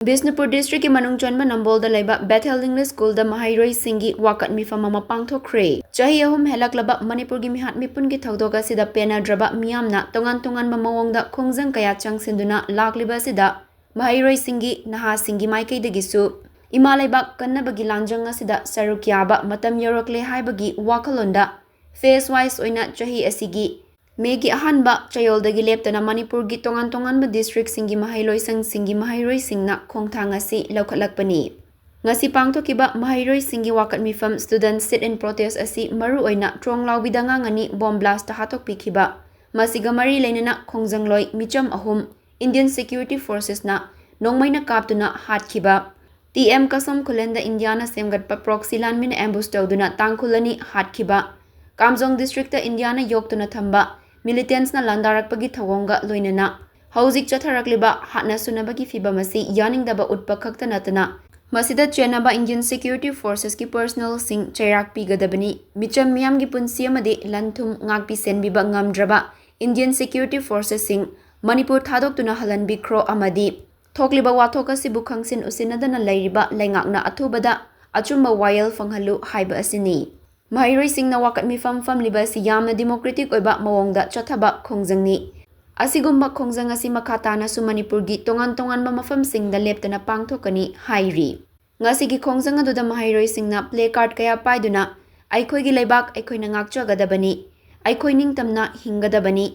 Bisnupur District Manung Chanba Nambol da Bethel English School da Maheiroishinggi Wakat-Meepham Pangthokkhre. Chahi ahum helaklaba Manipur gi mihat mipun gi thawdoka sida penadraba miyamna tongan mamawongda khongjang kaya changsinduna lakliba sida Maheiroishinggi nahasinggi maikaidagisu Imalaibak kannabagi lanjang asida saruk yaba matam yorokle haibagi wakalonda phase wise oina chahi asigi Megi ahanba chayoldagi leptana Manipur gi tongan district singi Maheiroishingna khongthang asi laukhatlakpani. Ngasi pangthokiba Maheiroishinggi Wakat-Meepham student sit in protest asi maru oina tronglawbida ngangani bomb blast ta hatokpikhiba. Masiga mari leinana khongjangloi micham ahum Indian Security Forces na nongmaina kaptuna hatkhiba. TM Kasam Khulenda Indiana semgatpa proxy landmin ambush tawduna tangkhulani hatkhiba. Kamjong district ta Indiana yoktuna thamba militants na landarakpagi thawonga loinana hauzik chatharakliba hatna sunabagi fibamasi yaningdaba utpa khakta natana masida chenaba Indian Security Forces ki personnel sing chairak pigadabani micham miyam gi punsi amade lanthum ngakpi senbiba ngamdraba Indian Security Forces sing Manipur thadoktuna halanbi kro amadi thokliba wathoka sibu khangsin usinadana lairiba lengakna athubada achumba wayel fanghalu haiba asini Maheiroishingna Wakat-Meepham famliba si yamna democratic oiba mawongda chathaba khongjangni asigumba khongjang asi makhatana su Manipur gi tongan mafam singda leptana pangthokani hairi ngasi gi khongjang aduda Maheiroishingna placard kaya paiduna aikoi gi leibak aikoi na ngakchagadabani aikoi ningtamna hingadabani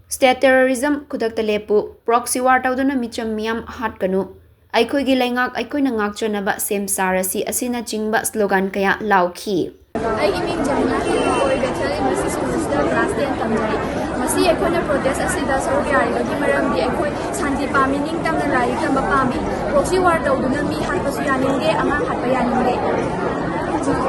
state terrorism khudakta lepu proxy war tawduna micham miyam hatkanu aikoi gi leingak aikoi na ngakchanaba sem sarasi asina chingba slogan kaya laukhi I iming Jamna or Bethel in the schools the last day and Tamari. Masi ekona protest asida Saudi Arabia maram di ekoi santi pami ning tam na lai tam pami. Proxy war daw dunami hat pasu yaninge amang hat payaninge.